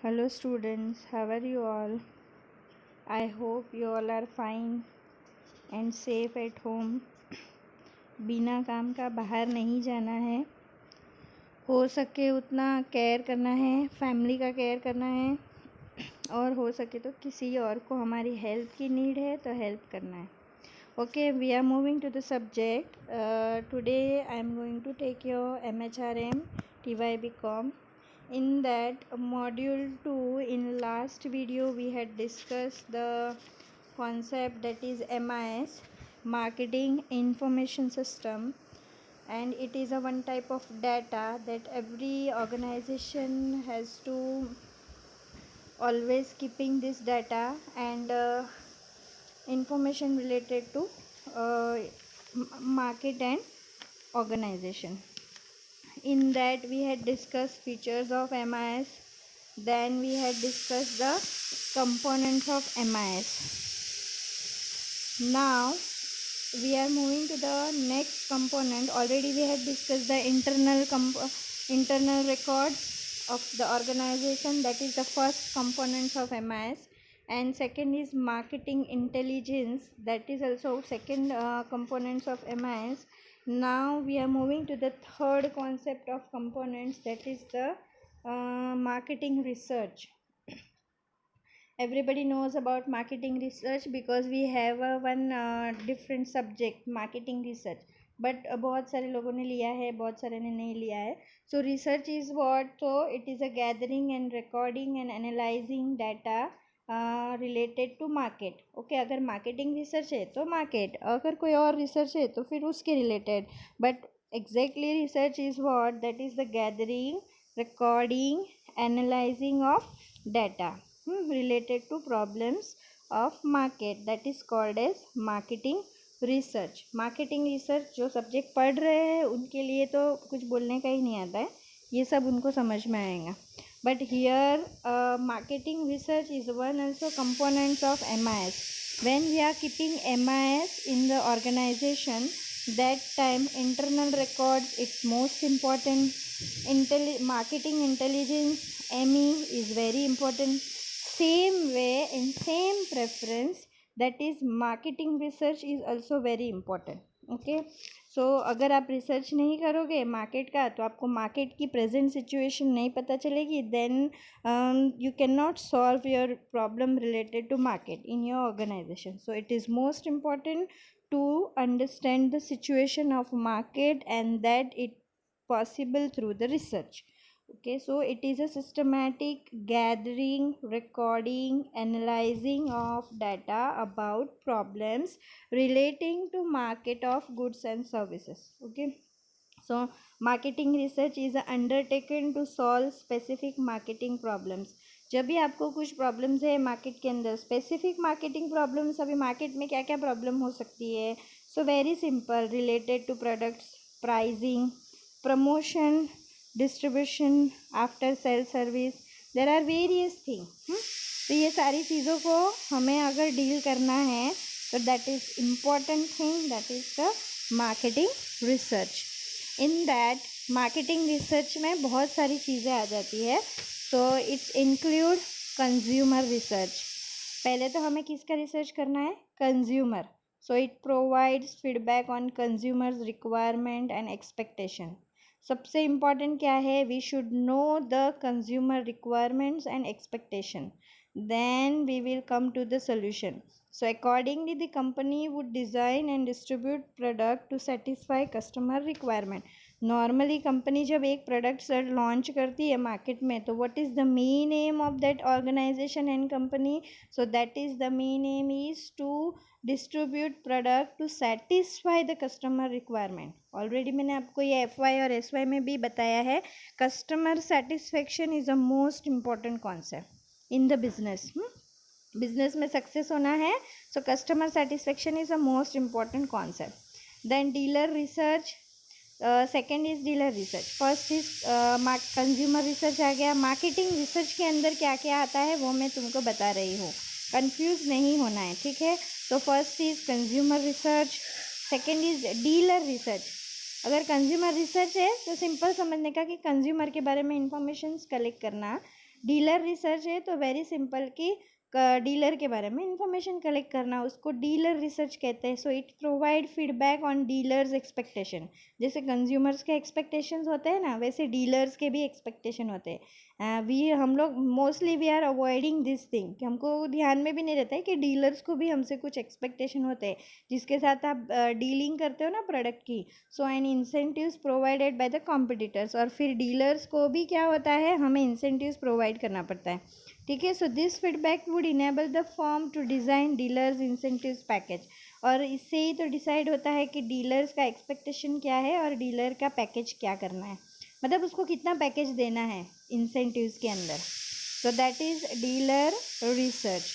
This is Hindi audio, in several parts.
Hello students, how are you all? I hope you all are fine and safe at home. बिना काम का बाहर नहीं जाना है, हो सके उतना केयर करना है, फैमिली का केयर करना है और हो सके तो किसी और को हमारी हेल्प की नीड है तो हेल्प करना है. Okay, we are moving to the subject. Today I am going to take your MHRM TYBCom. In that module 2, in last video we had discussed the concept that is MIS, Marketing Information System, and it is a one type of data that every organization has to always keeping this data and information related to market and organization. In that we had discussed features of MIS, then we had discussed the components of MIS. Now we are moving to the next component. Already we had discussed the internal records of the organization, that is the first component of MIS, and second is marketing intelligence, that is also second components of MIS. Now we are moving to the third concept of components, that is the marketing research. Everybody knows about marketing research because we have a one different subject, marketing research, but बहुत सारे लोगों ने लिया है, बहुत सारे ने नहीं लिया है. So research is what? So it is a gathering and recording and analyzing data related to market. Okay, अगर marketing research है तो market, अगर कोई और research है तो फिर उसके related. But exactly research is what? That is the gathering, recording, analyzing of data related to problems of market, that is called as marketing research. Marketing research जो सब्जेक्ट पढ़ रहे हैं उनके लिए तो कुछ बोलने का ही नहीं आता है, ये सब उनको समझ में आएगा. But here marketing research is one also components of MIS. When we are keeping MIS in the organization, that time internal records it's most important. Marketing intelligence ME is very important. Same way and same preference, that is marketing research is also very important. Okay, so अगर आप रिसर्च नहीं करोगे मार्केट का तो आपको मार्केट की प्रेजेंट सिचुएशन नहीं पता चलेगी, then you can not solve your problem related to market in your organization. So it is most important to understand the situation of market, and that it possible through the research. Okay, so it is a systematic gathering, recording, analyzing of data about problems relating to market of goods and services. Okay, so marketing research is undertaken to solve specific marketing problems. जब भी आपको कुछ प्रॉब्लम्स है मार्केट के अंदर, स्पेसिफिक मार्केटिंग प्रॉब्लम्स, अभी मार्केट में क्या क्या प्रॉब्लम हो सकती है? So very simple, related to products, pricing, promotion, distribution, after sale service, there are various thing. तो ये सारी चीज़ों को हमें अगर डील करना है तो that is important thing, that is the marketing research. In that marketing research में बहुत सारी चीज़ें आ जाती है. So it's include consumer research. पहले तो हमें किसका रिसर्च करना है? Consumer. So it provides feedback on consumers requirement and expectation. सबसे इम्पॉर्टेंट क्या है? We should know the consumer requirements and expectation, then we will come to the solution. So accordingly the company would design and distribute product to satisfy customer requirement. Normally company जब एक product launch करती है market में, तो what is the main aim of that organization and company? So that is the main aim is to distribute product to satisfy the customer requirement. Already मैंने आपको ये FY और SY में भी बताया है, customer satisfaction is a most important concept in the business. Business में सक्सेस होना है, so customer satisfaction is a most important concept. Then dealer research, second is dealer research, first is consumer research आ गया. मार्केटिंग रिसर्च के अंदर क्या क्या आता है वो मैं तुमको बता रही हूँ, कंफ्यूज नहीं होना है, ठीक है? तो first is consumer research, second is dealer research. अगर कंज्यूमर रिसर्च है तो सिंपल समझने का कि कंज्यूमर के बारे में इंफॉर्मेशन कलेक्ट करना. डीलर रिसर्च है तो वेरी सिंपल कि डीलर के बारे में इंफॉर्मेशन कलेक्ट करना, उसको डीलर रिसर्च कहते हैं. So it provide feedback on dealers expectation. जैसे कंज्यूमर्स के एक्सपेक्टेशंस होते हैं ना, वैसे डीलर्स के भी एक्सपेक्टेशन होते हैं. हम लोग mostly we are avoiding this thing कि हमको ध्यान में भी नहीं रहता है कि डीलर्स को भी हमसे कुछ एक्सपेक्टेशन होते हैं जिसके साथ आप डीलिंग करते हो ना प्रोडक्ट की. So an incentives provided by the competitors, और फिर डीलर्स को भी क्या होता है, हमें इंसेंटिव्स प्रोवाइड करना पड़ता है. ठीक है. So this feedback would enable the firm to design dealers incentives package. और इससे ही तो डिसाइड होता है कि डीलर्स का एक्सपेक्टेशन क्या है और डीलर का पैकेज क्या करना है, मतलब उसको कितना पैकेज देना है इंसेंटिव्स के अंदर. So that is dealer research.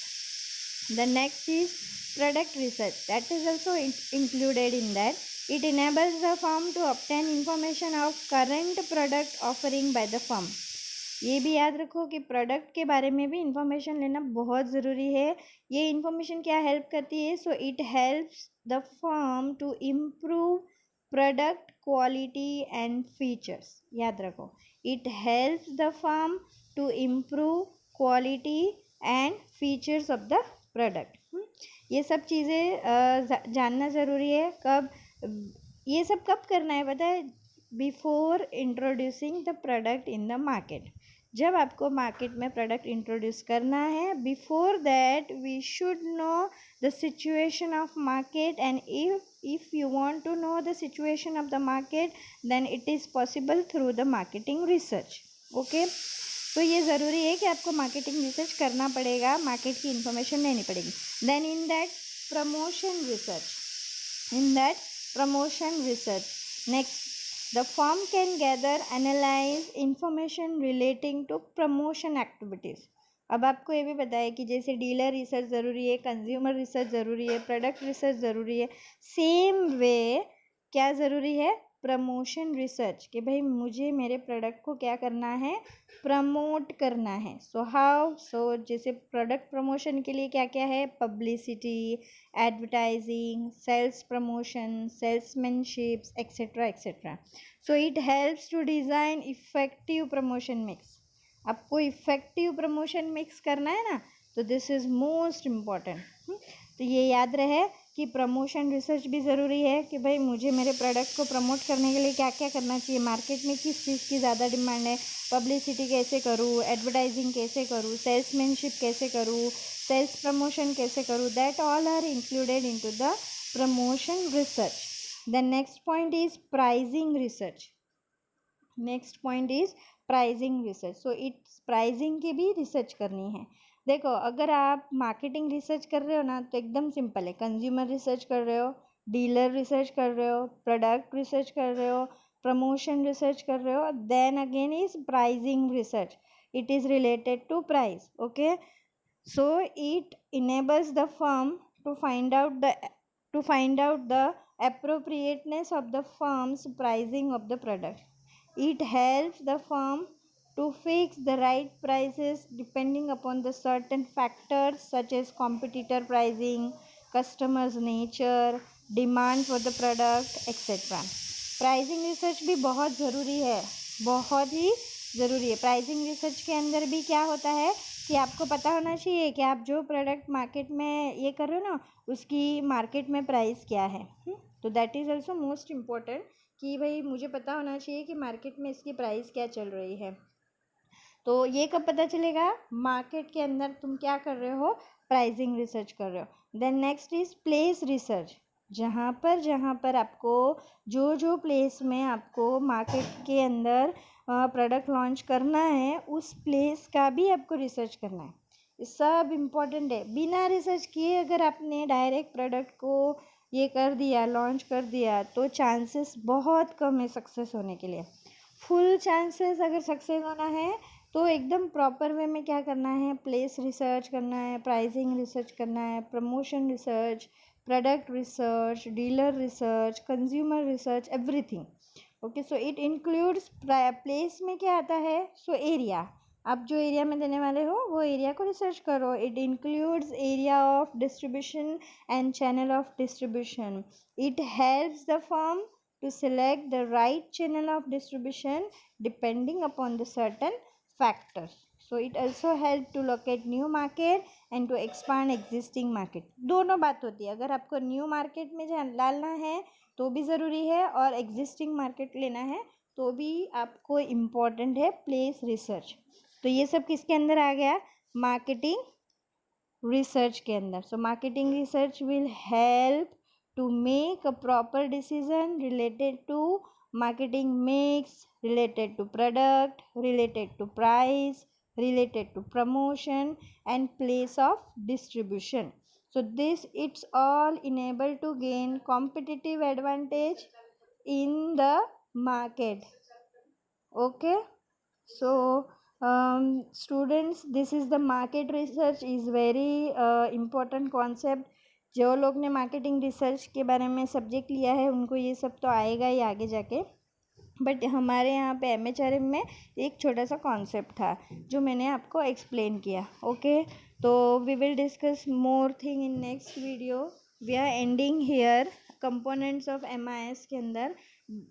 The next is product research. That is also included in that. It enables the firm to obtain information of current product offering by the firm. ये भी याद रखो कि प्रोडक्ट के बारे में भी इंफॉर्मेशन लेना बहुत ज़रूरी है. ये इंफॉर्मेशन क्या हेल्प करती है, so it helps the firm to improve product quality and features. याद रखो, it helps the firm to improve quality and features of the product. ये सब चीज़ें जानना ज़रूरी है. ये सब कब करना है पता है, before introducing the product in the market. जब आपको मार्केट में प्रोडक्ट इंट्रोड्यूस करना है, before that we should know the situation of market. And if you want to know the situation of the market, then it is possible through the marketing research. Okay. तो ये ज़रूरी है कि आपको मार्केटिंग रिसर्च करना पड़ेगा, मार्केट की इंफॉर्मेशन लेनी पड़ेगी. Then in that promotion research. Next, the firm can gather, analyze information relating to promotion activities. अब आपको ये भी पता है कि जैसे डीलर रिसर्च ज़रूरी है, कंज्यूमर रिसर्च ज़रूरी है, प्रोडक्ट रिसर्च ज़रूरी है, सेम वे क्या ज़रूरी है, प्रमोशन रिसर्च. कि भाई मुझे मेरे प्रोडक्ट को क्या करना है, प्रमोट करना है. सो हाउ, सो जैसे प्रोडक्ट प्रमोशन के लिए क्या क्या है, publicity, advertising, sales promotion, salesmanships, etcetera etcetera. So it helps to design effective promotion mix. आपको इफ़ेक्टिव प्रमोशन मिक्स करना है ना, तो दिस इज़ मोस्ट इम्पॉर्टेंट. तो ये याद रहे कि प्रमोशन रिसर्च भी ज़रूरी है कि भाई मुझे मेरे प्रोडक्ट को प्रमोट करने के लिए क्या क्या करना चाहिए, मार्केट में किस चीज़ की ज़्यादा डिमांड है, पब्लिसिटी कैसे करूँ, एडवर्टाइजिंग कैसे करूँ, सेल्समैनशिप कैसे करूँ, सेल्स प्रमोशन कैसे करूँ. That all are included into the promotion research. The next point is pricing research. So it's pricing की भी रिसर्च करनी है. देखो, अगर आप मार्केटिंग रिसर्च कर रहे हो ना, तो एकदम सिंपल है. कंज्यूमर रिसर्च कर रहे हो, डीलर रिसर्च कर रहे हो, प्रोडक्ट रिसर्च कर रहे हो, प्रमोशन रिसर्च कर रहे हो, then again is pricing research. It is related to price. Okay. So it enables the firm to find out the appropriateness of the firm's pricing of the product. It helps the firm to fix the right prices depending upon the certain factors such as competitor pricing, customers nature, demand for the product, etc. Pricing research भी बहुत ज़रूरी है, बहुत ही ज़रूरी है. प्राइसिंग रिसर्च के अंदर भी क्या होता है कि आपको पता होना चाहिए कि आप जो प्रोडक्ट मार्केट में ये कर रहे हो ना, उसकी मार्केट में प्राइस क्या है. तो that is also most important कि भाई मुझे पता होना चाहिए कि मार्केट में इसकी प्राइस क्या चल रही है. तो ये कब पता चलेगा, मार्केट के अंदर तुम क्या कर रहे हो, प्राइसिंग रिसर्च कर रहे हो. Then next is place research. जहाँ पर आपको जो प्लेस में आपको मार्केट के अंदर प्रोडक्ट लॉन्च करना है, उस प्लेस का भी आपको रिसर्च करना है. ये सब इम्पॉर्टेंट है. बिना रिसर्च किए अगर आपने डायरेक्ट प्रोडक्ट को ये कर दिया, लॉन्च कर दिया, तो चांसेस बहुत कम है सक्सेस होने के लिए. फुल चांसेस अगर सक्सेस होना है तो एकदम प्रॉपर वे में क्या करना है, प्लेस रिसर्च करना है, प्राइसिंग रिसर्च करना है, promotion research, product research, dealer research, consumer research, everything. Okay. So it includes, place में क्या आता है, सो एरिया. आप जो एरिया में देने वाले हो वो एरिया को रिसर्च करो. It includes area of distribution and channel of distribution. It helps the firm to select the right channel of distribution depending upon the certain factors. So it also help to locate new market and to expand existing market. दोनों बात होती है, अगर आपको न्यू मार्केट में डालना है तो भी ज़रूरी है और एग्जिस्टिंग मार्केट लेना है तो भी आपको इम्पॉर्टेंट है प्लेस रिसर्च. तो ये सब किसके अंदर आ गया, मार्केटिंग रिसर्च के अंदर. So marketing research will help to make a proper decision related to marketing mix, related to product, related to price, related to promotion and place of distribution. So this it's all enable to gain competitive advantage in the market. Okay, so students, this is the market research is very important concept. जो लोग ने मार्केटिंग रिसर्च के बारे में सब्जेक्ट लिया है उनको ये सब तो आएगा ही आगे जाके, बट हमारे यहाँ पे एमएचआरएम में एक छोटा सा कॉन्सेप्ट था जो मैंने आपको एक्सप्लेन किया. ओके, तो we will discuss more thing in next video. We are ending here. Components of MIS के अंदर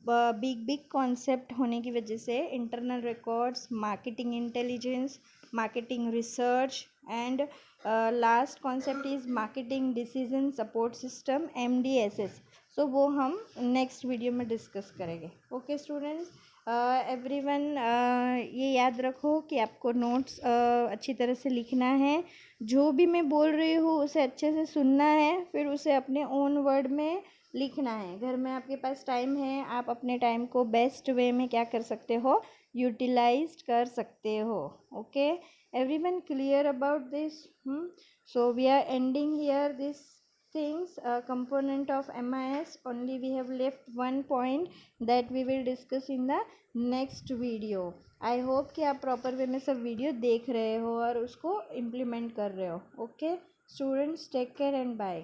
बिग कॉन्सेप्ट होने की वजह से internal records, marketing intelligence, marketing research and last concept is marketing decision support system MDSS. सो वो हम नेक्स्ट वीडियो में डिस्कस करेंगे. ओके स्टूडेंट्स, एवरीवन ये याद रखो कि आपको नोट्स अच्छी तरह से लिखना है. जो भी मैं बोल रही हूँ उसे अच्छे से सुनना है, फिर उसे अपने ओन वर्ड में लिखना है. घर में आपके पास टाइम है, आप अपने टाइम को बेस्ट वे में क्या कर सकते हो, यूटिलाइज कर सकते हो. Okay, everyone clear about this? So we are ending here this things, component of MIS. Only we have left one point that we will discuss in the next video. I hope कि आप प्रॉपर वे में सब वीडियो देख रहे हो और उसको इम्प्लीमेंट कर रहे हो. Okay students, take care and bye.